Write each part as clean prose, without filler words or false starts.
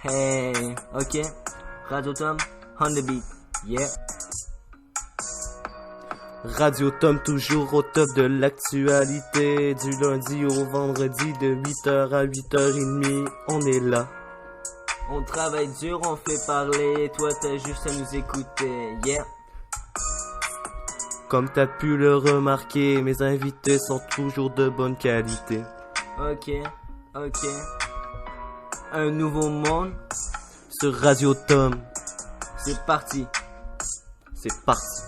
Hey, ok. Radio Tom, on the beat, yeah. Radio Tom toujours au top de l'actualité. Du lundi au vendredi de 8h à 8h30, on est là. On travaille dur, on fait parler, toi t'as juste à nous écouter, yeah. Comme t'as pu le remarquer, mes invités sont toujours de bonne qualité. Ok. Un nouveau monde, Sur Radio Tom, c'est parti. c'est parti.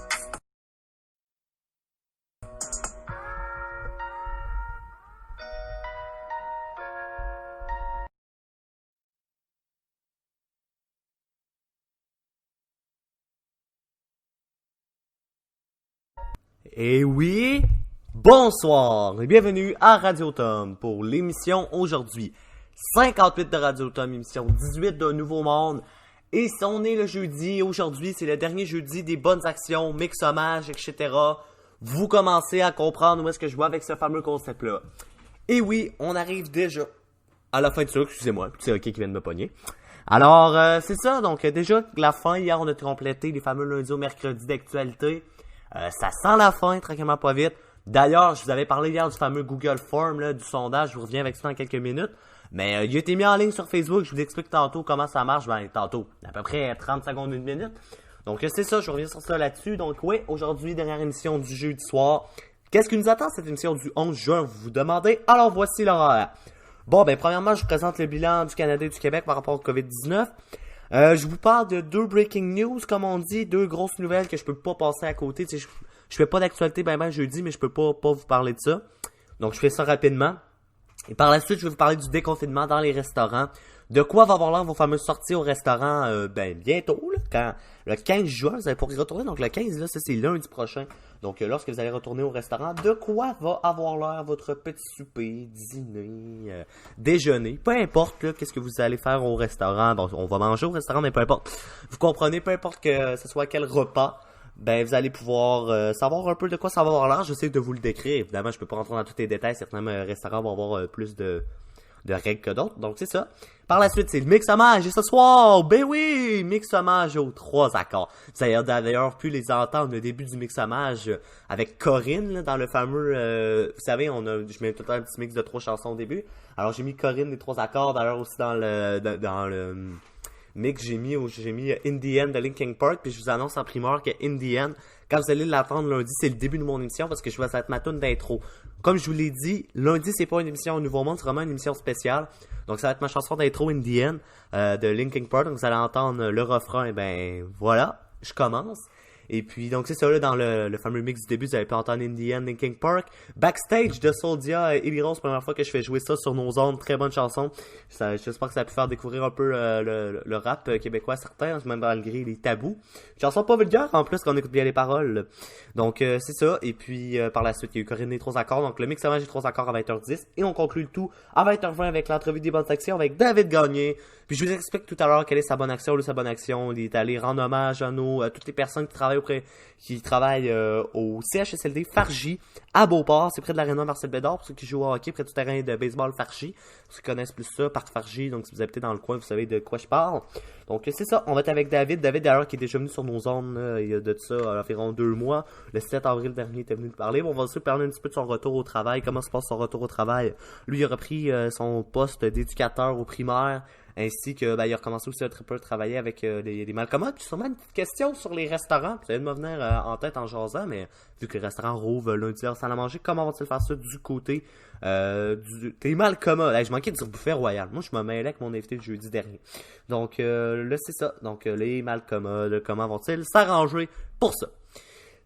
Et oui, bonsoir et bienvenue à Radio Tom pour l'émission aujourd'hui. 58 de Radio Tom, émission 18 d'un Nouveau Monde. Et si on est le jeudi, aujourd'hui c'est le dernier jeudi des bonnes actions, mix hommage, etc. Vous commencez à comprendre où est-ce que je vois avec ce fameux concept-là. Et oui, on arrive déjà à la fin de ça, excusez-moi, c'est OK qui vient de me pogner. Alors, c'est ça, donc déjà la fin, hier on a complété les fameux lundis au mercredi d'actualité. Ça sent la fin, tranquillement pas vite. D'ailleurs, je vous avais parlé hier du fameux Google Form, là, du sondage, je vous reviens avec ça dans quelques minutes. Mais il a été mis en ligne sur Facebook, je vous explique tantôt comment ça marche, tantôt, à peu près 30 secondes, une minute. Donc c'est ça, je reviens sur ça là-dessus. Donc oui, aujourd'hui, dernière émission du jeudi soir. Qu'est-ce qui nous attend cette émission du 11 juin, vous vous demandez? Alors voici l'horaire. Bon, premièrement, je vous présente le bilan du Canada et du Québec par rapport au COVID-19. Je vous parle de deux breaking news, comme on dit, deux grosses nouvelles que je peux pas passer à côté. Tu sais, je fais pas d'actualité jeudi, mais je peux pas vous parler de ça. Donc je fais ça rapidement. Et par la suite, je vais vous parler du déconfinement dans les restaurants. De quoi va avoir l'air vos fameuses sorties au restaurant bientôt, là, quand le 15 juin, vous allez pouvoir y retourner. Donc le 15, là, ça c'est lundi prochain. Donc lorsque vous allez retourner au restaurant, de quoi va avoir l'air votre petit souper, dîner, déjeuner, peu importe là, qu'est-ce que vous allez faire au restaurant. Bon, on va manger au restaurant, mais peu importe. Vous comprenez, peu importe que ce soit quel repas. Vous allez pouvoir savoir un peu de quoi ça va avoir l'air. J'essaie de vous le décrire. Évidemment, je peux pas rentrer dans tous les détails. Certains restaurants vont avoir plus de règles que d'autres. Donc, c'est ça. Par la suite, c'est le mix hommage. Et ce soir, oui, mix hommage aux 3 accords. Vous avez d'ailleurs pu les entendre au début du mix hommage avec Corinne, là, dans le fameux... vous savez, je mets tout le temps un petit mix de 3 chansons au début. Alors, j'ai mis Corinne, les 3 accords. D'ailleurs, aussi dans le mix, j'ai mis Indian de Linkin Park, puis je vous annonce en primeur que Indian, quand vous allez l'attendre lundi, c'est le début de mon émission parce que je vais être ma tune d'intro. Comme je vous l'ai dit, lundi c'est pas une émission au Nouveau Monde, c'est vraiment une émission spéciale. Donc ça va être ma chanson d'intro Indian de Linkin Park, donc vous allez entendre le refrain, voilà, je commence. Et puis, donc, c'est ça, là, dans le fameux mix du début, vous avez pu entendre Indian, Linkin Park. Backstage de Soldia et Ellie Rose, première fois que je fais jouer ça sur nos ondes. Très bonne chanson. J'espère que ça a pu faire découvrir un peu le rap québécois, certains, même malgré les tabous. Chanson pas vulgaire, en plus, qu'on écoute bien les paroles. Donc, c'est ça. Et puis, par la suite, il y a eu Corinne des 3 accords. Donc, le mix hommage des 3 accords à 20h10. Et on conclut le tout à 20h20 avec l'entrevue des bonnes actions avec David Gagné. Puis, je vous explique tout à l'heure quelle est sa bonne action. Sa bonne action, il est allé rendre hommage à toutes les personnes qui travaillent au CHSLD Fargy à Beauport, c'est près de l'aréna Marcel Bédard, pour ceux qui jouent au hockey, près du terrain de baseball Fargy, pour ceux qui connaissent plus ça, Parc Fargy, donc si vous habitez dans le coin, vous savez de quoi je parle. Donc c'est ça, on va être avec David d'ailleurs qui est déjà venu sur nos zones il y a de ça environ 2 mois, le 7 avril dernier il était venu nous parler. Bon, on va aussi parler un petit peu de son retour au travail, comment se passe son retour au travail. Lui il a repris son poste d'éducateur au primaire, ainsi que il a recommencé aussi à travailler avec les malcommodes. Puis sûrement une petite question sur les restaurants. Ça vient de me venir en tête en jasant, mais vu que les restaurants rouvrent lundi à salle à manger, comment vont-ils faire ça du côté des malcommodes? Je manquais de dire buffet royal. Moi, je me mêlais avec mon invité le jeudi dernier. Donc là, c'est ça. Donc les malcommodes, comment vont-ils s'arranger pour ça?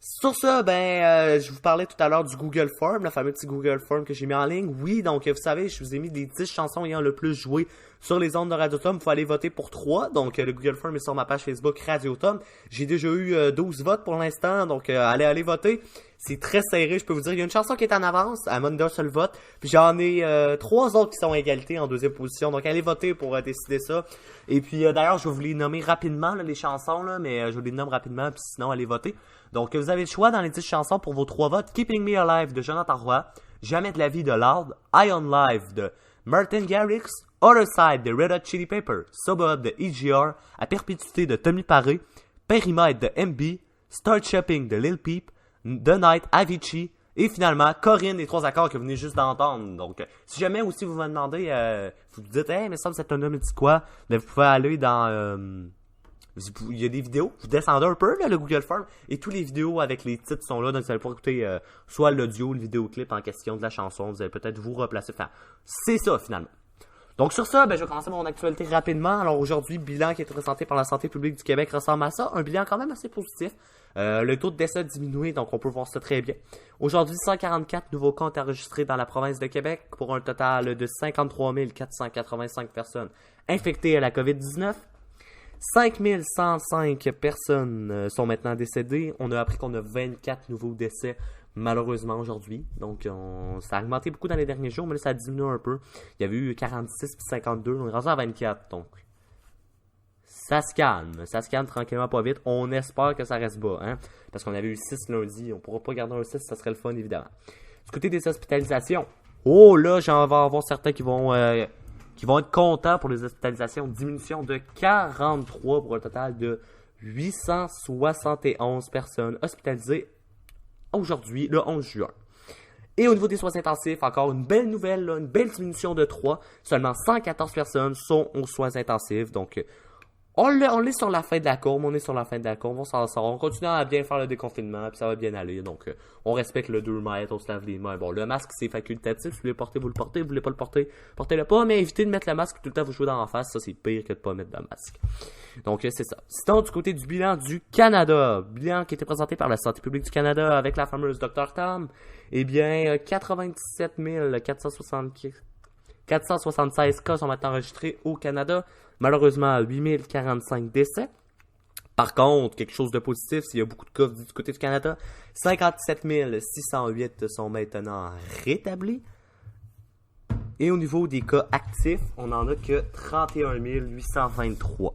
Sur ça, je vous parlais tout à l'heure du Google Form, le fameux petit Google Form que j'ai mis en ligne. Oui, donc vous savez, je vous ai mis les 10 chansons ayant le plus joué sur les ondes de Radio Tom. Il faut aller voter pour 3. Donc le Google Form est sur ma page Facebook Radio Tom. J'ai déjà eu 12 votes pour l'instant, donc allez voter. C'est très serré, je peux vous dire. Il y a une chanson qui est en avance, à d'un seul vote. Puis j'en ai 3 autres qui sont à égalité en deuxième position. Donc allez voter pour décider ça. Et puis d'ailleurs, je vais vous les nommer rapidement, là, les chansons, là, mais je vous les nomme rapidement, puis sinon allez voter. Donc vous avez le choix dans les 10 chansons pour vos 3 votes. Keeping Me Alive de Jonathan Roy, Jamais de la vie de Loud, Eye on Live de Martin Garrix Other Side de Red Hot Chili Pepper, Suburb de EGR, À perpétuité de Tommy Paré, Périmètre de MB, Start Shopping de Lil Peep, The Night, Avicii, et finalement, Corinne, les 3 accords que vous venez juste d'entendre. Donc, si jamais aussi vous me demandez, vous vous dites, hey, mais ça, cet homme dit quoi? Ben, vous pouvez aller dans, il y a des vidéos, vous descendez un peu, là, le Google Form, et tous les vidéos avec les titres sont là, donc vous allez pouvoir écouter, soit l'audio, le vidéoclip en question de la chanson, vous allez peut-être vous replacer, enfin, c'est ça, finalement. Donc sur ça, ben, je vais commencer mon actualité rapidement. Alors aujourd'hui, bilan qui a été présenté par la Santé publique du Québec ressemble à ça. Un bilan quand même assez positif. Le taux de décès a diminué, donc on peut voir ça très bien. Aujourd'hui, 144 nouveaux cas ont été enregistrés dans la province de Québec pour un total de 53 485 personnes infectées à la COVID-19. 5105 personnes sont maintenant décédées. On a appris qu'on a 24 nouveaux décès malheureusement aujourd'hui. Donc ça a augmenté beaucoup dans les derniers jours, mais là ça a diminué un peu. Il y avait eu 46 puis 52, on est rendu à 24. Donc ça se calme tranquillement pas vite. On espère que ça reste bas, hein, parce qu'on avait eu 6 lundi. On pourra pas garder un 6, ça serait le fun évidemment. Du côté des hospitalisations, oh là, j'en vais avoir certains qui vont être contents pour les hospitalisations. Diminution de 43 pour un total de 871 personnes hospitalisées aujourd'hui, le 11 juin. Et au niveau des soins intensifs, encore une belle nouvelle, là, une belle diminution de 3. Seulement 114 personnes sont aux soins intensifs. Donc, on est sur la fin de la courbe, on s'en sort. On continue à bien faire le déconfinement, puis ça va bien aller. Donc, on respecte le 2 mètres, on se lave les mains. Bon, le masque, c'est facultatif. Si vous voulez le porter, vous le portez. Vous voulez pas le porter, portez-le pas. Mais évitez de mettre le masque tout le temps vous jouez dans la face. Ça, c'est pire que de pas mettre de masque. Donc, c'est ça. Sinon, du côté du bilan du Canada, bilan qui a été présenté par la Santé publique du Canada avec la fameuse Dr Tam, eh bien, 97 476 cas sont maintenant enregistrés au Canada. Malheureusement, 8045 décès. Par contre, quelque chose de positif, s'il y a beaucoup de cas du côté du Canada, 57 608 sont maintenant rétablis. Et au niveau des cas actifs, on n'en a que 31 823.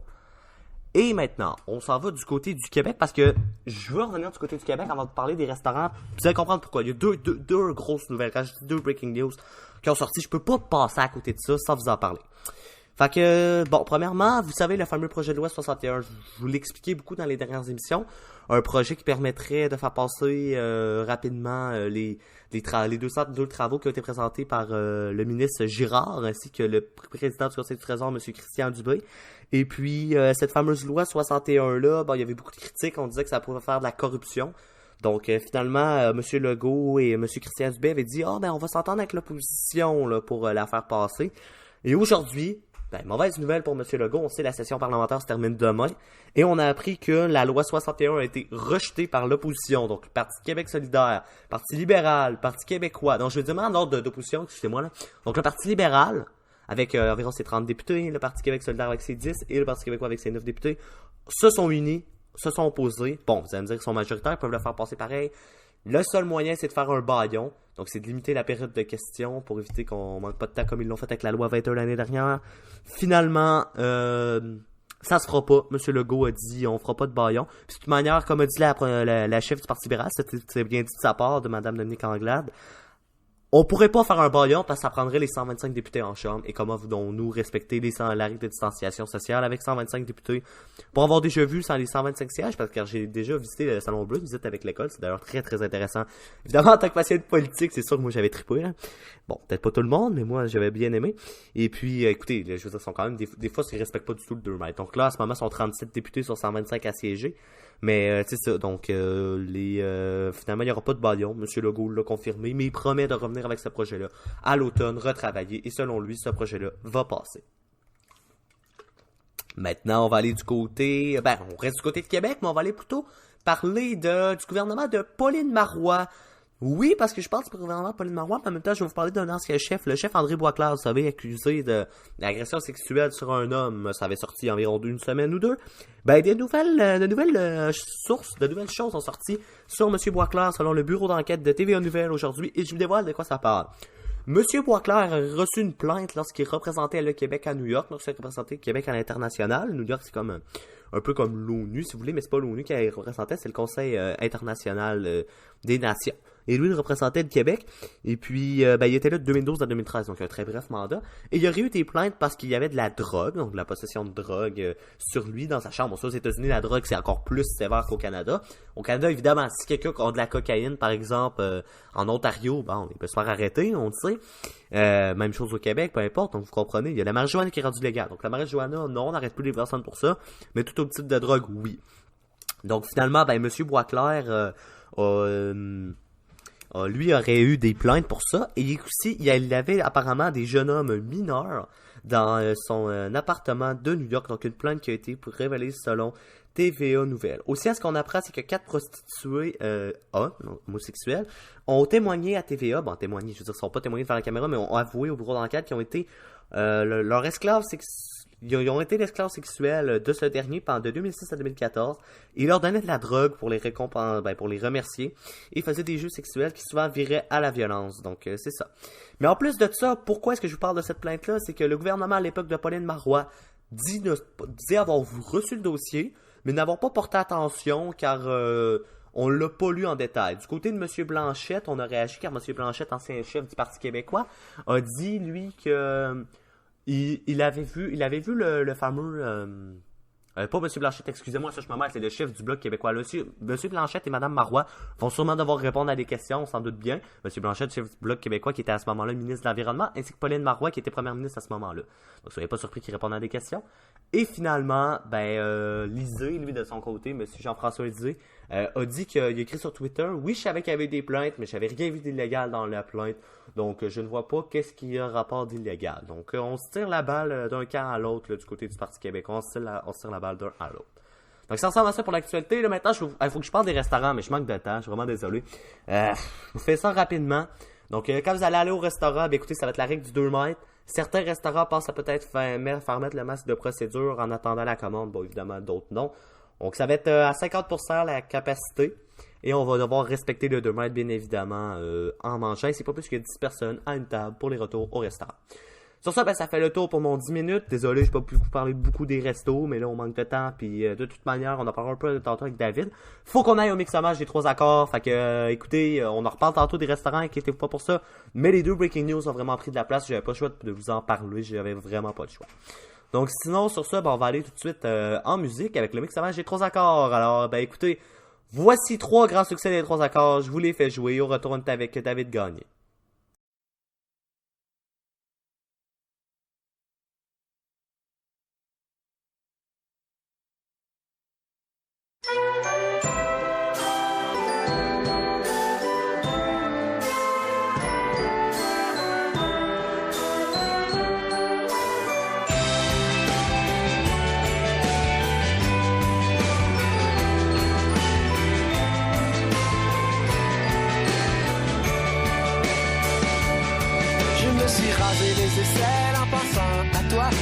Et maintenant, on s'en va du côté du Québec parce que je veux revenir du côté du Québec avant de parler des restaurants. Vous allez comprendre pourquoi. Il y a deux grosses nouvelles. Quand je dis 2 breaking news qui ont sorti, je peux pas passer à côté de ça sans vous en parler. Fait que, bon, premièrement, vous savez, le fameux projet de loi 61, je vous l'expliquais beaucoup dans les dernières émissions. Un projet qui permettrait de faire passer rapidement les deux travaux qui ont été présentés par le ministre Girard ainsi que le président du Conseil du Trésor, M. Christian Dubé. Et puis, cette fameuse loi 61-là, bon, il y avait beaucoup de critiques, on disait que ça pouvait faire de la corruption. Donc, finalement, M. Legault et M. Christian Dubé avaient dit « Ah, ben, on va s'entendre avec l'opposition là, pour la faire passer. » Et aujourd'hui, ben, mauvaise nouvelle pour M. Legault, on sait la session parlementaire se termine demain, et on a appris que la loi 61 a été rejetée par l'opposition, donc Parti Québec solidaire, Parti libéral, Parti québécois, donc je vais dire en ordre d'opposition, excusez-moi là, donc le Parti libéral, avec environ ses 30 députés, le Parti Québec solidaire avec ses 10, et le Parti québécois avec ses 9 députés, se sont unis, se sont opposés, bon, vous allez me dire qu'ils sont majoritaires, ils peuvent le faire passer pareil. Le seul moyen, c'est de faire un bâillon. Donc, c'est de limiter la période de questions pour éviter qu'on manque pas de temps comme ils l'ont fait avec la loi 21 l'année dernière. Finalement, ça se fera pas. Monsieur Legault a dit, on fera pas de bâillon. Puis, de toute manière, comme a dit la chef du Parti libéral, c'était bien dit de sa part, de Mme Dominique Anglade, on pourrait pas faire un bâillon parce que ça prendrait les 125 députés en chambre. Et comment voulons-nous respecter la règle de distanciation sociale avec 125 députés? Pour avoir déjà vu sans les 125 sièges, parce que j'ai déjà visité le Salon Bleu, visite avec l'école, c'est d'ailleurs très très intéressant. Évidemment, en tant que patient politique, c'est sûr que moi j'avais trippé. Hein. Bon, peut-être pas tout le monde, mais moi j'avais bien aimé. Et puis, écoutez, je veux dire, ils sont quand même des fois, ils respectent pas du tout le 2 mètres. Donc là, à ce moment, ils sont 37 députés sur 125 à siéger. Mais c'est ça, donc finalement il n'y aura pas de bâillon, M. Legault l'a confirmé, mais il promet de revenir avec ce projet-là à l'automne, retravailler, et selon lui, ce projet-là va passer. Maintenant, on va aller du côté, on reste du côté de Québec, mais on va aller plutôt parler du gouvernement de Pauline Marois. Oui, parce que je parle du gouvernement de Pauline Marois, mais en même temps, je vais vous parler d'un ancien chef, le chef André Boisclair, vous savez, accusé d'agression sexuelle sur un homme. Ça avait sorti environ une semaine ou deux. Ben, de nouvelles sources, de nouvelles choses sont sorties sur M. Boisclair selon le bureau d'enquête de TVA Nouvelles aujourd'hui, et je vous dévoile de quoi ça parle. M. Boisclair a reçu une plainte lorsqu'il représentait le Québec à New York, lorsqu'il représentait le Québec à l'international. New York, c'est comme un peu comme l'ONU, si vous voulez, mais c'est pas l'ONU qui a représenté, c'est le Conseil international des Nations. Et lui, il représentait le Québec. Et puis, il était là de 2012 à 2013, donc un très bref mandat. Et il y aurait eu des plaintes parce qu'il y avait de la drogue, donc de la possession de drogue sur lui dans sa chambre. Bon, ça, aux États-Unis, la drogue, c'est encore plus sévère qu'au Canada. Au Canada, évidemment, si quelqu'un a de la cocaïne, par exemple, en Ontario, bon, il peut se faire arrêter, on le sait. Même chose au Québec, peu importe, donc vous comprenez, il y a la marijuana qui est rendue légale. Donc la marijuana, non, on n'arrête plus les personnes pour ça, mais tout autre type de drogue, oui. Donc finalement, Monsieur Boisclair lui aurait eu des plaintes pour ça, et aussi, il avait apparemment des jeunes hommes mineurs dans son appartement de New York, donc une plainte qui a été révélée selon TVA Nouvelles. Aussi, ce qu'on apprend, c'est que 4 prostituées homosexuelles ont témoigné à TVA, témoigné, je veux dire, ils sont pas témoignés devant la caméra, mais ont avoué au bureau d'enquête qu'ils ont été leur esclave ils ont été l'esclave sexuel de ce dernier pendant de 2006 à 2014. Il leur donnait de la drogue pour les récompenser, pour les remercier. Et faisaient des jeux sexuels qui souvent viraient à la violence. Donc, c'est ça. Mais en plus de ça, pourquoi est-ce que je vous parle de cette plainte-là? C'est que le gouvernement à l'époque de Pauline Marois disait avoir reçu le dossier, mais n'avoir pas porté attention car on l'a pas lu en détail. Du côté de M. Blanchette, on a réagi car M. Blanchette, ancien chef du Parti québécois, a dit, lui, que il avait vu le fameux... pas M. Blanchette, excusez-moi, ça je me mêle, c'est le chef du Bloc québécois. Là, M. Blanchette et Mme Marois vont sûrement devoir répondre à des questions, on s'en doute bien. M. Blanchette, chef du Bloc québécois, qui était à ce moment-là ministre de l'Environnement, ainsi que Pauline Marois, qui était première ministre à ce moment-là. Donc, soyez pas surpris qu'il réponde à des questions. Et finalement, Lisée, lui, de son côté, M. Jean-François Lisée, a dit qu'il a écrit sur Twitter, oui, je savais qu'il y avait des plaintes, mais je n'avais rien vu d'illégal dans la plainte. Donc, je ne vois pas qu'est-ce qu'il y a rapport d'illégal. Donc, on se tire la balle d'un camp à l'autre, du côté du Parti québécois. On se tire la balle d'un à l'autre. Donc, ça ressemble à ça pour l'actualité. Là, maintenant, il faut que je parle des restaurants, mais je manque de temps. Je suis vraiment désolé. Je vous fais ça rapidement. Donc, quand vous allez aller au restaurant, écoutez, ça va être la règle du 2 mètres. Certains restaurants pensent à peut-être faire mettre le masque de procédure en attendant la commande. Bon, évidemment, d'autres non. Donc, ça va être à 50% la capacité. Et on va devoir respecter le 2 mètres, bien évidemment, en mangeant. C'est pas plus que 10 personnes à une table pour les retours au restaurant. Sur ça, ça fait le tour pour mon 10 minutes. Désolé, je n'ai pas pu vous parler beaucoup des restos, mais là, on manque de temps. Puis, de toute manière, on en parlera un peu tantôt avec David. Faut qu'on aille au mixage des 3 accords. Fait que, écoutez, on en reparle tantôt des restaurants, inquiétez-vous pas pour ça. Mais les 2 breaking news ont vraiment pris de la place. J'avais pas le choix de vous en parler. J'avais vraiment pas le choix. Donc, sinon, sur ça, on va aller tout de suite en musique avec le mixage des 3 accords. Alors, écoutez, voici 3 grands succès des 3 accords. Je vous les fais jouer. Au retour, on est avec David Gagné.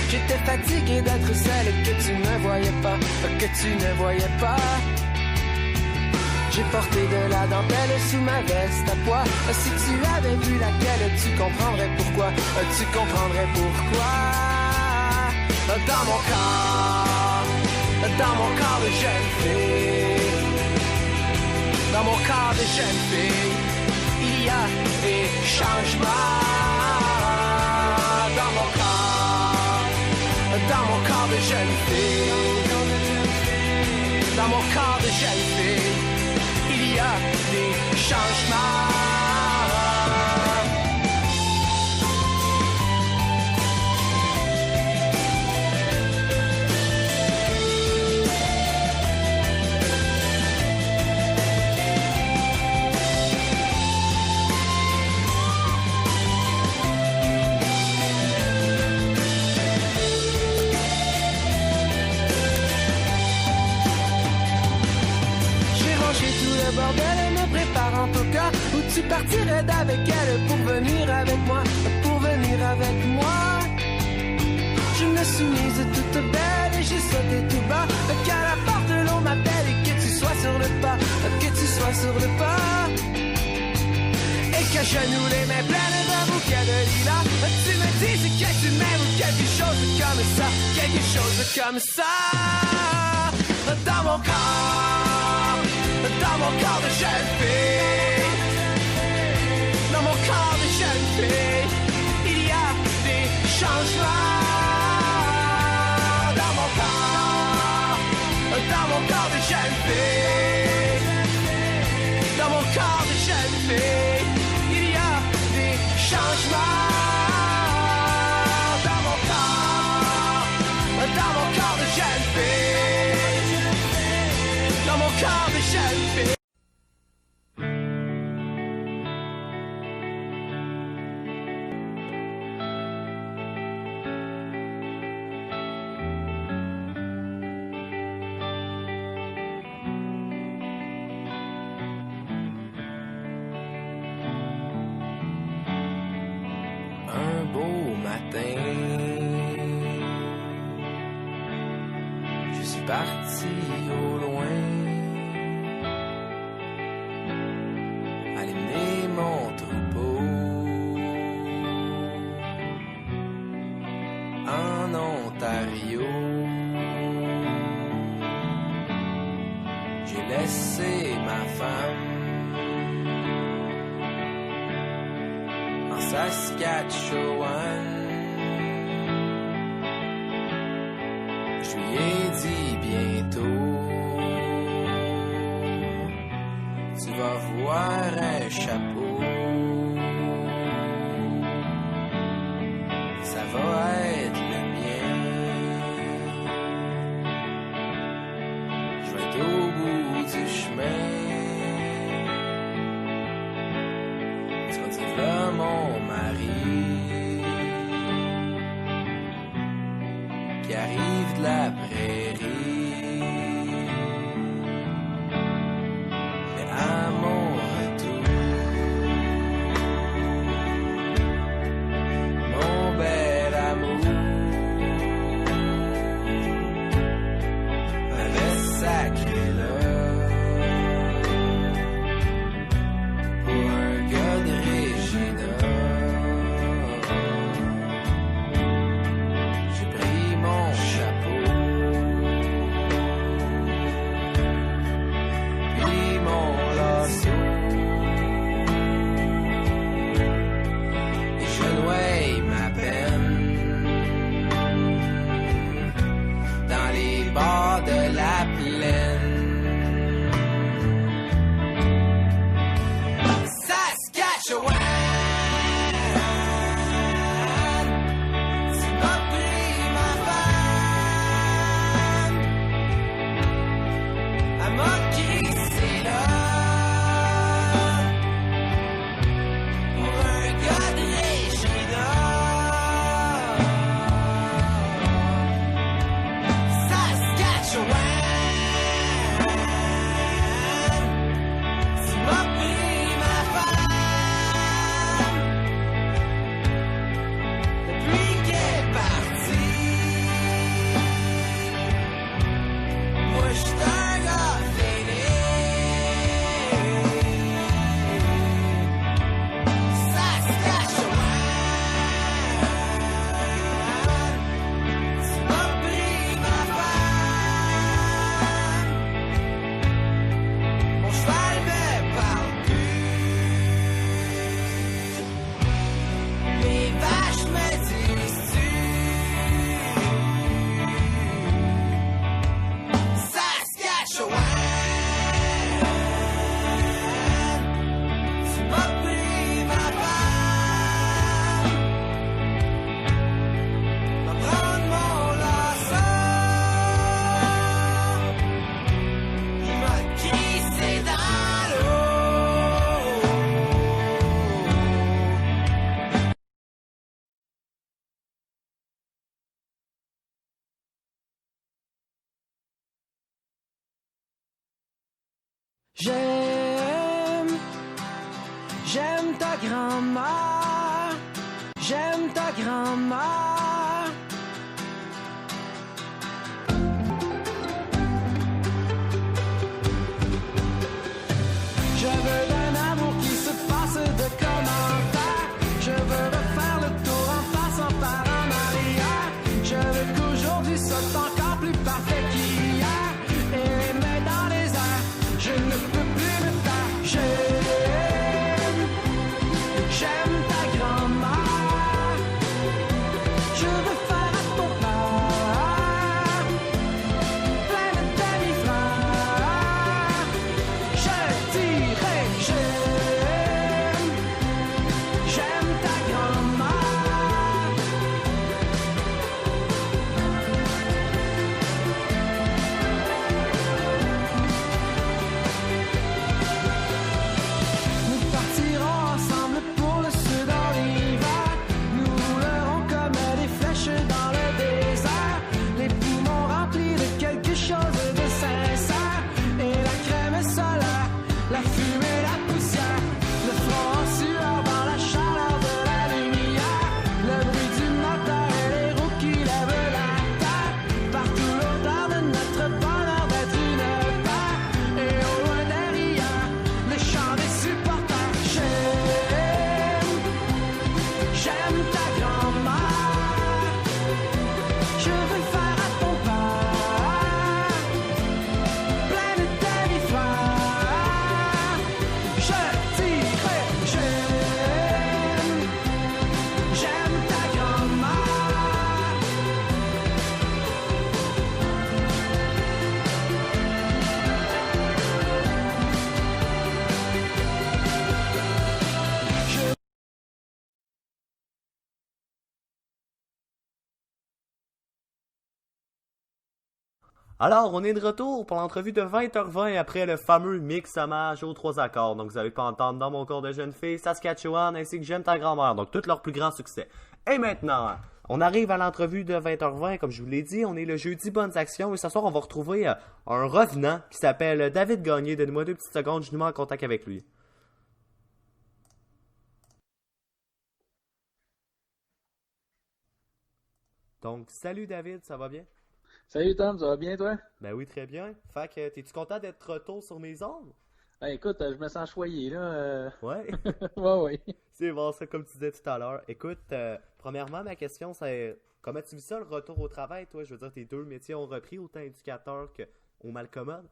J'étais fatigué d'être celle que tu ne voyais pas. J'ai porté de la dentelle sous ma veste à pois. Si tu avais vu laquelle, tu comprendrais pourquoi. Dans mon corps de jeune fille, dans mon corps de jeune fille, il y a des changements. Dans mon corps de jeune fille, dans mon corps de jeune fille, il y a des changements. Bordel, me préparant au cas où tu partirais d'avec elle pour venir avec moi. Je me suis mise toute belle et j'ai sauté tout bas, qu'à la porte l'on m'appelle et que tu sois sur le pas, et que genoux les mains pleines d'un bouquet de lilas. Tu me dis que tu m'aimes ou quelque chose comme ça, dans mon corps de jeune fille, fille. Il y a des changements dans mon corps de jeune fille. Dans mon corps de jeune fille, il y a des changements. Dans mon corps de jeune fille. Dans mon corps de jeune fille. Un beau matin, je suis parti au loin, aller mener mon troupeau en Ontario. J'ai laissé ma femme en Saskatchewan. Je lui ai dit bientôt, tu vas voir un chapeau, ça va être le mien. Je vais être au bout du chemin. Là, mon mari qui arrive de la prairie, mais à mon retour, mon bel amour m'avait sacré là. J'ai pris mon chapeau, puis mon lasso, et je noie ma peine dans les bords de la plaine. Saskatchewan. J'aime ta grand-mère, j'aime ta grand-mère. Je veux d'un amour qui se passe de commentaires. Je veux refaire le tour en passant par en arrière. Je veux qu'aujourd'hui soit encore plus parfait qu'hier. Et les mains dans les airs, je ne peux plus me taire. J'aime ta grand-mère. Alors, on est de retour pour l'entrevue de 20h20 après le fameux mix hommage aux trois accords. Donc, vous allez pas entendre Dans mon corps de jeune fille, Saskatchewan, ainsi que J'aime ta grand-mère. Donc, tous leurs plus grands succès. Et maintenant, on arrive à l'entrevue de 20h20. Comme je vous l'ai dit, on est le jeudi Bonnes Actions. Et ce soir, on va retrouver un revenant qui s'appelle David Gagné. Donnez-moi 2 petites secondes, je nous mets en contact avec lui. Donc, salut David, ça va bien? Salut Tom, ça va bien toi? Ben oui, très bien. Fait que, t'es-tu content d'être retour sur mes ondes? Ben, écoute, je me sens choyé là. Ouais. Ouais, ouais. C'est bon, ça, comme tu disais tout à l'heure. Écoute, premièrement, ma question, c'est comment tu vis ça, le retour au travail, toi? Je veux dire, tes deux métiers ont repris, autant éducateur qu'au Malcommode?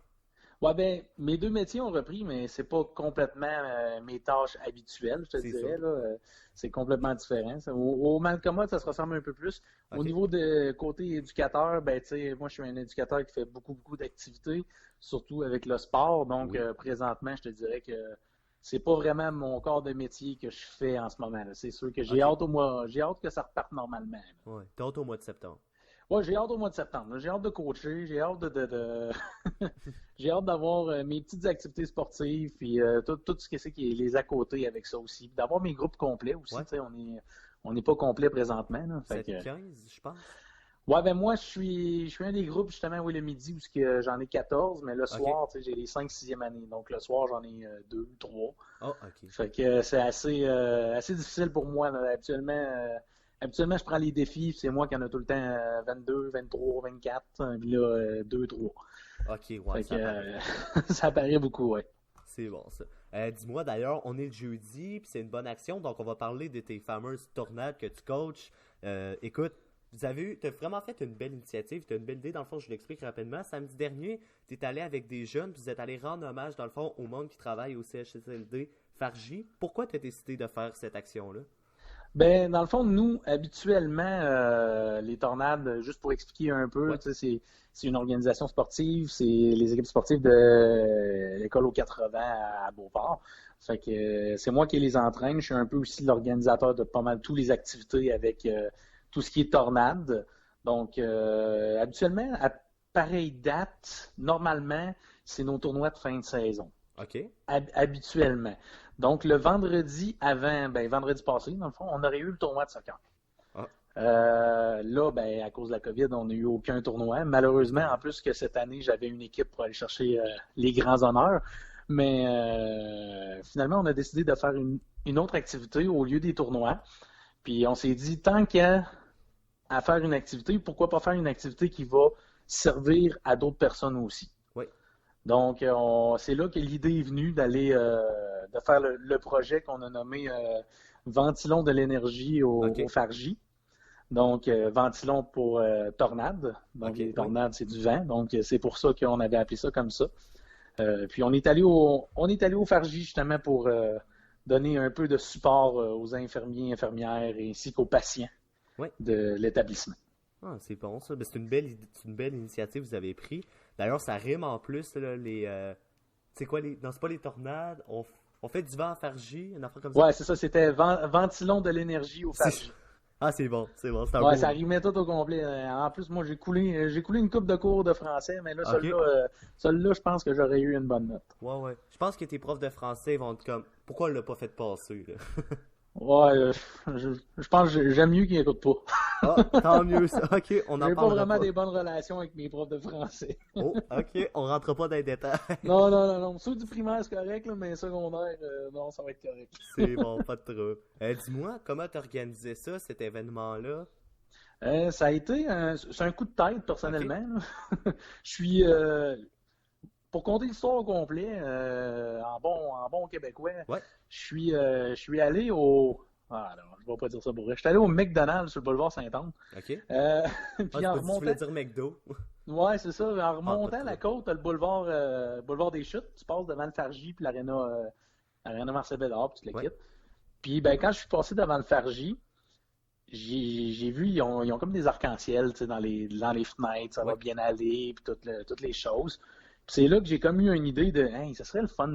Ouais, ben, mes deux métiers ont repris, mais c'est pas complètement mes tâches habituelles, je te C'est dirais, ça. là. C'est complètement différent. Au Malcommode, ça se ressemble un peu plus. Au Ok. niveau de côté éducateur, ben, tu sais, moi, je suis un éducateur qui fait beaucoup d'activités, surtout avec le sport. Donc, Oui. présentement, je te dirais que c'est pas vraiment mon corps de métier que je fais en ce moment, là. C'est sûr que j'ai Ok. hâte j'ai hâte que ça reparte normalement, là. Ouais, t'es hâte au mois de septembre. Ouais, j'ai hâte au mois de septembre, là. J'ai hâte de coacher, j'ai hâte j'ai hâte d'avoir mes petites activités sportives, puis tout ce que c'est qui est les à côté avec ça aussi. Puis d'avoir mes groupes complets aussi, Ouais. tu sais, on n'est pas complet présentement, là. Fait que, 7-15, je pense. ouais, ben moi, je suis un des groupes, justement, oui, le midi, où j'en ai 14, mais le Ok. soir, tu sais, j'ai les 5 6e années. Donc, le soir, j'en ai 2 3. Oh, ok. Fait que c'est assez difficile pour moi, là. Habituellement, je prends les défis, puis c'est moi qui en a tout le temps 22, 23, 24, puis là, 2, 3. Ok, ouais, Fait que ça paraît. ça paraît beaucoup, ouais. C'est bon, ça. Dis-moi, d'ailleurs, on est le jeudi, puis c'est une bonne action, donc on va parler de tes fameuses tornades que tu coaches. Écoute, t'as vraiment fait une belle initiative, t'as une belle idée, dans le fond, je l'explique rapidement. Samedi dernier, t'es allé avec des jeunes, puis vous êtes allé rendre hommage, dans le fond, au monde qui travaille au CHSLD Fargy. Pourquoi t'as décidé de faire cette action-là? Ben, dans le fond, nous, habituellement, les tornades, juste pour expliquer un peu, Ouais. tu sais, c'est une organisation sportive, c'est les équipes sportives de l'école aux 80 à Beauport. Fait que c'est moi qui les entraîne. Je suis un peu aussi l'organisateur de pas mal toutes les activités avec tout ce qui est tornade. Donc, habituellement, à pareille date, normalement, c'est nos tournois de fin de saison. Ok. Habituellement. Donc, le vendredi avant, ben, vendredi passé, dans le fond, on aurait eu le tournoi de soccer. Ah, Là, ben, à cause de la COVID, on n'a eu aucun tournoi. Malheureusement, en plus que cette année, j'avais une équipe pour aller chercher les grands honneurs. Mais finalement, on a décidé de faire une autre activité au lieu des tournois. Puis on s'est dit, tant qu'à faire une activité, pourquoi pas faire une activité qui va servir à d'autres personnes aussi. oui. Donc, c'est là que l'idée est venue de faire le projet qu'on a nommé Ventilons de l'énergie Ok. au Fargy. Donc, ventilons pour tornade. Donc, Ok, les oui. tornades, c'est du vent. Donc, c'est pour ça qu'on avait appelé ça comme ça. Puis, on est allé au Fargy justement pour donner un peu de support aux infirmiers, infirmières ainsi qu'aux patients Oui. de l'établissement. Ah, c'est bon ça. Ben, c'est une belle initiative que vous avez pris. D'ailleurs, ça rime en plus, là, c'est quoi les. Non, c'est pas les tornades. On fait du vent à Fargy, une affaire comme ça. Ouais, c'est ça, c'était ventilons de l'énergie au Fargy. Ah, c'est bon, c'est bon. C'est un Ouais, beau ça nom. rimait tout au complet. En plus, moi, j'ai coulé une coupe de cours de français, mais là, Ok. celui-là, je pense que j'aurais eu une bonne note. Ouais, ouais. Je pense que tes profs de français vont être comme. Pourquoi on l'a pas fait passer, là? Ouais, je pense que j'aime mieux qu'ils n'écoutent pas. Ah, tant mieux ça. Ok, on en J'ai pas parlera vraiment pas. des bonnes relations avec mes profs de français. Oh, ok, on rentre pas dans les détails. Non, non, non, non. Ceux du primaire, c'est correct, là, mais secondaire, non, ça va être correct. C'est bon, pas de trouble. Dis-moi, comment t'as organisé ça, cet événement-là? Ça a été c'est un coup de tête, personnellement, là. Je suis, pour compter l'histoire au complet, en bon québécois, Ouais. je suis allé au. Ah non, je vais pas dire ça pour vrai. Je suis allé au McDonald's sur le boulevard Saint-Anne. Ok. Euh, Ah, puis en tu voulais remontant. dire McDo. Ouais, c'est ça. En pas remontant de la trouble. côte, t'as boulevard des Chutes. Tu passes devant le Fargy puis l'aréna Marcel Bédard, puis tu le Ouais. quittes. Puis ben, quand je suis passé devant le Fargy, j'ai vu, ils ont comme des arcs-en-ciel, tu sais, dans les fenêtres, ça va Ouais. bien aller, puis toutes les choses. Puis c'est là que j'ai comme eu une idée de, hey, ça serait le fun.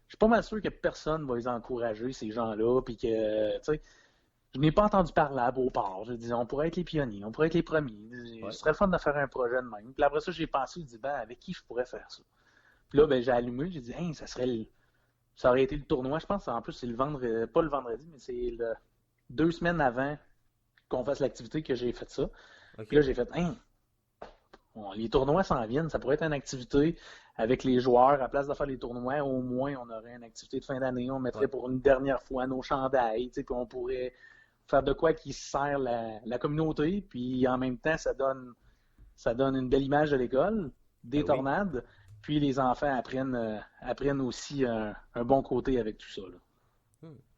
Je suis pas mal sûr que personne va les encourager, ces gens-là, puis que, tu sais, Je n'ai pas entendu parler à Beauport. Je disais, on pourrait être les pionniers, on pourrait être les premiers. Ouais. Ce serait le fun de faire un projet de même. Puis après ça, j'ai pensé, je dis, ben, avec qui je pourrais faire ça? Puis là, ben, j'ai allumé, j'ai dit, hey, ça aurait été le tournoi, je pense. En plus, c'est le vendredi, pas le vendredi, mais c'est 2 semaines avant qu'on fasse l'activité que j'ai fait ça. Ok. Puis là, j'ai fait, hey, les tournois s'en viennent, ça pourrait être une activité avec les joueurs. À place de faire les tournois, au moins, on aurait une activité de fin d'année. On mettrait pour une dernière fois nos chandails, tu sais, puis on pourrait faire de quoi qui sert la communauté. Puis en même temps, ça donne une belle image de l'école, des oui. tornades. Puis les enfants apprennent aussi un bon côté avec tout ça, là.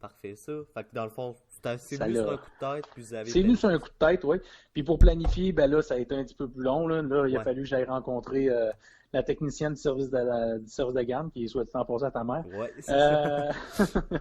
Parfait, ça. Fait que dans le fond, c'est Ça venu l'a- sur un coup de tête, puis vous avez C'est venu sur un coup de tête, oui. Puis pour planifier, ben là, ça a été un petit peu plus long. Là, il a Ouais. fallu que j'aille rencontrer la technicienne du service de garde, qui est soit dit en passant à ta mère. Ouais, c'est ça. Euh,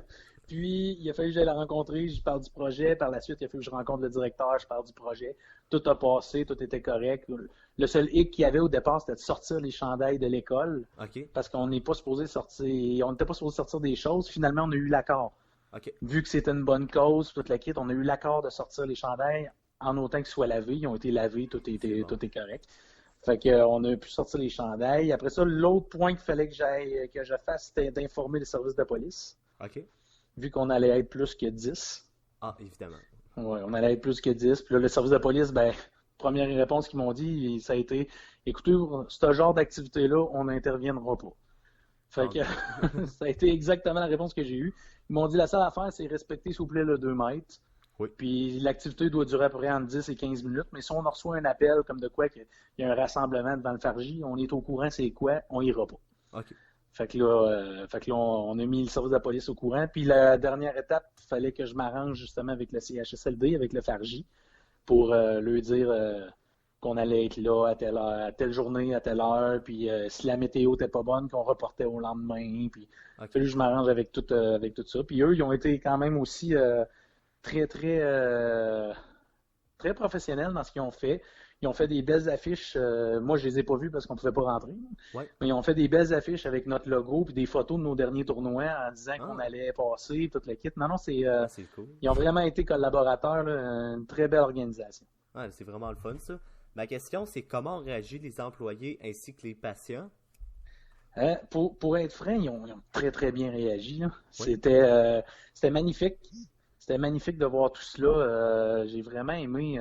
Puis, il a fallu que j'aille la rencontrer, je parle du projet. Par la suite, il a fallu que je rencontre le directeur, je parle du projet. Tout a passé, tout était correct. Le seul hic qu'il y avait au départ, c'était de sortir les chandails de l'école, Ok, parce qu'on n'est pas supposé sortir, on n'était pas supposé sortir des choses. Finalement, on a eu l'accord. ok. Vu que c'était une bonne cause, toute la kit, on a eu l'accord de sortir les chandails en autant qu'ils soient lavés. Ils ont été lavés, tout est correct. Fait que, on a pu sortir les chandails. Après ça, l'autre point qu'il fallait que je fasse, c'était d'informer les services de police. Ok. Vu qu'on allait être plus que 10. Ah, évidemment. Ouais, on allait être plus que 10. Puis là, le service de police, ben, première réponse qu'ils m'ont dit, ça a été, écoutez, ce genre d'activité-là, on n'interviendra pas. Fait que ça a été exactement la réponse que j'ai eue. Ils m'ont dit, la seule affaire, c'est respecter, s'il vous plaît, le 2 mètres. Oui. Puis l'activité doit durer à peu près entre 10 et 15 minutes. Mais si on reçoit un appel comme de quoi qu'il y a un rassemblement devant le Fargy, on est au courant, c'est quoi, on ira pas. Ok. Fait que là, on a mis le service de la police au courant. Puis la dernière étape, il fallait que je m'arrange justement avec le CHSLD, avec le Fargy, pour leur dire qu'on allait être là à telle heure, à telle journée, à telle heure. Puis si la météo n'était pas bonne, qu'on reportait au lendemain. Puis il a fallu que je m'arrange avec tout ça. Puis eux, ils ont été quand même aussi très, très, très professionnels dans ce qu'ils ont fait. Ils ont fait des belles affiches. Moi, je les ai pas vues parce qu'on pouvait pas rentrer. Ouais. Mais ils ont fait des belles affiches avec notre logo puis des photos de nos derniers tournois en disant Ah. qu'on allait passer, toute la kit. Non, c'est Ah, c'est cool. ils ont vraiment été collaborateurs, là, une très belle organisation. Ouais, c'est vraiment le fun, ça. Ma question, c'est comment ont réagi les employés ainsi que les patients? Pour être franc, ils ont très très bien réagi, là. Oui. C'était magnifique. C'était magnifique de voir tout cela. J'ai vraiment aimé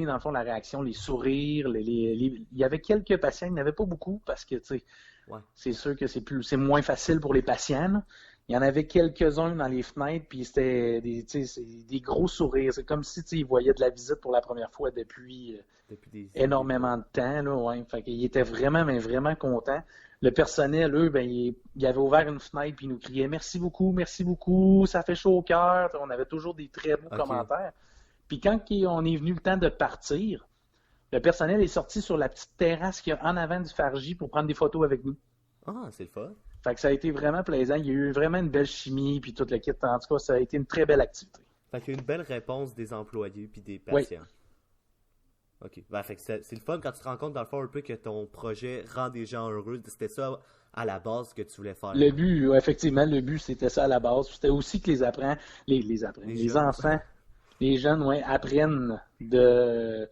dans le fond la réaction, les sourires. Il y avait quelques patients, il n'y en avait pas beaucoup parce que tu sais, Ouais. c'est sûr que c'est moins facile pour les patients, là. Il y en avait quelques-uns dans les fenêtres, puis c'était des gros sourires. C'est comme si ils voyaient de la visite pour la première fois depuis Depuis des énormément de temps. Là, ouais. Fait qu'ils étaient vraiment, mais vraiment contents. Le personnel, eux, ben, ils avaient ouvert une fenêtre puis ils nous criaient merci beaucoup, ça fait chaud au cœur. On avait toujours des très beaux Ok. commentaires. Puis quand on est venu le temps de partir, le personnel est sorti sur la petite terrasse qu'il y a en avant du Fargy pour prendre des photos avec nous. Ah, c'est le fun. Fait que ça a été vraiment plaisant. Il y a eu vraiment une belle chimie puis toute le kit. En tout cas, ça a été une très belle activité. Fait qu'il y a une belle réponse des employés puis des Oui. patients. Ok. Ben, fait que c'est le fun quand tu te rends compte dans le fond un peu que ton projet rend des gens heureux. C'était ça à la base que tu voulais faire. Le but, effectivement, le but, c'était ça à la base. C'était aussi que les jeunes. enfants, les jeunes, ouais, apprennent de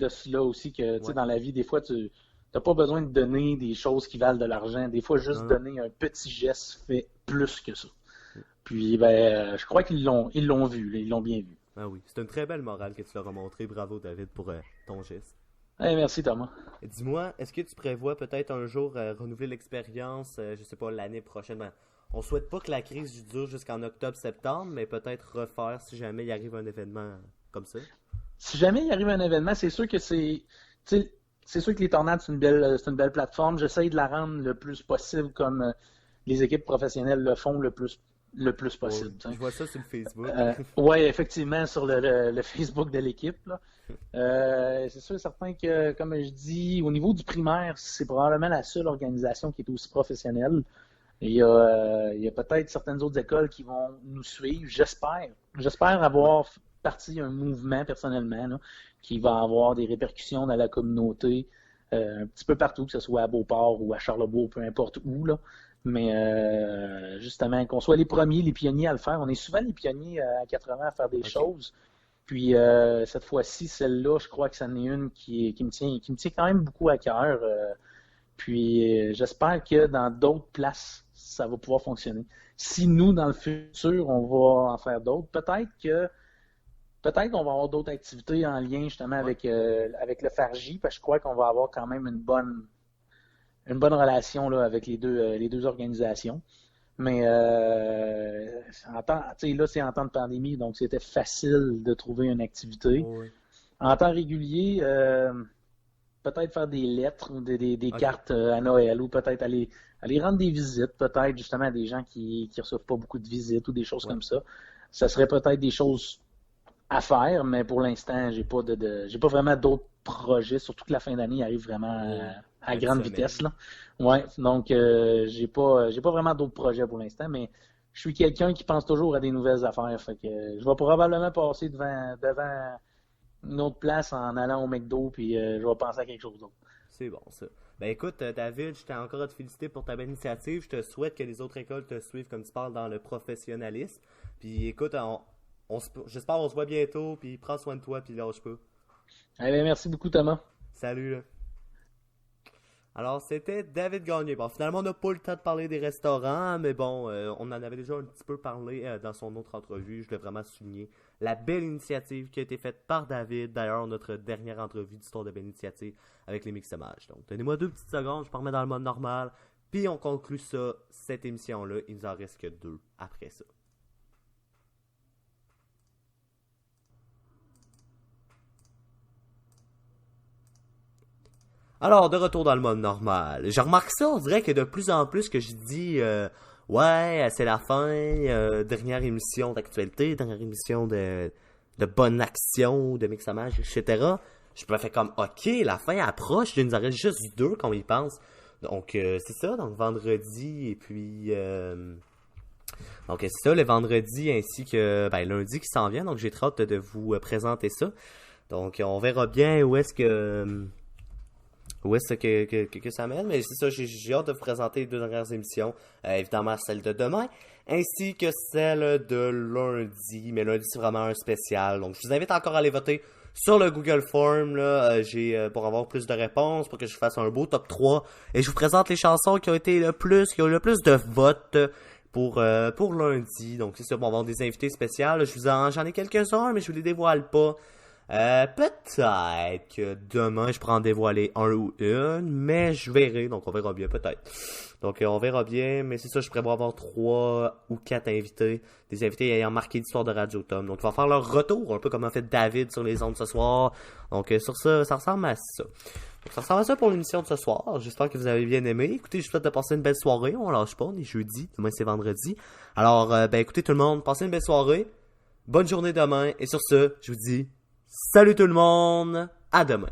cela aussi, que, tu sais, Ouais. dans la vie, des fois, tu n'as pas besoin de donner des choses qui valent de l'argent. Des fois, juste Non. donner un petit geste fait plus que ça. Puis, ben, je crois qu'ils l'ont vu, là, ils l'ont bien vu. Ah oui. C'est une très belle morale que tu leur as montré. Bravo, David, pour ton geste. Merci, Thomas. Et dis-moi, est-ce que tu prévois peut-être un jour renouveler l'expérience, je sais pas, l'année prochaine? Ben, on souhaite pas que la crise dure jusqu'en octobre-septembre, mais peut-être refaire si jamais il arrive un événement comme ça. Si jamais il arrive un événement, c'est sûr que tu sais, c'est sûr que les tornades, c'est une belle plateforme. J'essaye de la rendre le plus possible comme les équipes professionnelles le font le plus possible. Je vois ça sur le Facebook. Oui, effectivement, sur le Facebook de l'équipe, là. C'est sûr et certain que, comme je dis, au niveau du primaire, c'est probablement la seule organisation qui est aussi professionnelle. Et il y a peut-être certaines autres écoles qui vont nous suivre, j'espère. J'espère avoir parti un mouvement personnellement là, qui va avoir des répercussions dans la communauté un petit peu partout, que ce soit à Beauport ou à Charlebourg, peu importe où, là. Mais justement, qu'on soit les premiers, les pionniers à le faire. On est souvent les pionniers à 80 à faire des choses. Puis cette fois-ci, celle-là, je crois que c'en est une qui me tient quand même beaucoup à cœur. Puis j'espère que dans d'autres places, ça va pouvoir fonctionner. Si nous, dans le futur, on va en faire d'autres, peut-être qu'on va avoir d'autres activités en lien justement avec le FARJ, parce que je crois qu'on va avoir quand même une bonne relation là, avec les deux organisations. Mais là, c'est en temps de pandémie, donc c'était facile de trouver une activité. Oui. En temps régulier, peut-être faire des lettres ou des cartes à Noël, ou peut-être aller rendre des visites, peut-être justement à des gens qui reçoivent pas beaucoup de visites ou des choses comme ça. Ça serait peut-être des choses à faire, mais pour l'instant, j'ai pas vraiment d'autres projets, surtout que la fin d'année arrive vraiment à grande vitesse, là. Ouais, donc j'ai pas vraiment d'autres projets pour l'instant, mais je suis quelqu'un qui pense toujours à des nouvelles affaires, fait que je vais probablement passer devant une autre place en allant au McDo, puis je vais penser à quelque chose d'autre. C'est bon, ça. Ben écoute, David, je tiens encore à te féliciter pour ta belle initiative. Je te souhaite que les autres écoles te suivent comme tu parles dans le professionnalisme. Puis écoute, j'espère qu'on se voit bientôt, puis prends soin de toi, puis lâche pas. Allez, merci beaucoup, Thomas. Salut, là. Alors, c'était David Gagné. Bon, finalement, on n'a pas le temps de parler des restaurants, mais bon, on en avait déjà un petit peu parlé dans son autre entrevue. Je voulais vraiment souligner la belle initiative qui a été faite par David. D'ailleurs, notre dernière entrevue d'histoire de belle initiative avec les mixemages. Donc, donnez-moi 2 petites secondes, je me remets dans le mode normal, puis on conclut ça, cette émission-là. Il nous en reste que 2 après ça. Alors, de retour dans le mode normal. Je remarque ça, on dirait que de plus en plus que je dis ouais, c'est la fin, dernière émission d'actualité, dernière émission de bonne action, de mixamage, etc. Je me fais comme, ok, la fin approche, il nous en reste juste 2 quand on y pense. Donc, c'est ça, donc vendredi, et puis... donc, c'est ça, le vendredi ainsi que lundi qui s'en vient. Donc, j'ai très hâte de vous présenter ça. Donc, on verra bien où est-ce que ça mène, mais c'est ça, j'ai hâte de vous présenter les 2 dernières émissions, évidemment celle de demain, ainsi que celle de lundi, mais lundi c'est vraiment un spécial, donc je vous invite encore à aller voter sur le Google Form, là, pour avoir plus de réponses, pour que je fasse un beau top 3, et je vous présente les chansons qui ont eu le plus de votes pour lundi, donc c'est ça, on va avoir des invités spéciales, j'en ai quelques-uns, mais je vous les dévoile pas. Peut-être que demain je pourrais en dévoiler un ou une, mais je verrai, donc on verra bien peut-être. Donc on verra bien, mais c'est ça, je prévois avoir 3 ou 4 invités, des invités ayant marqué l'histoire de Radio Tom. Donc ils vont faire leur retour, un peu comme a fait David sur les ondes ce soir. Donc sur ça, ça ressemble à ça. Donc, ça ressemble à ça pour l'émission de ce soir. J'espère que vous avez bien aimé. Écoutez, je vous souhaite de passer une belle soirée. On lâche pas, on est jeudi, demain c'est vendredi. Alors écoutez tout le monde, passez une belle soirée. Bonne journée demain, et sur ce, je vous dis... Salut tout le monde, à demain.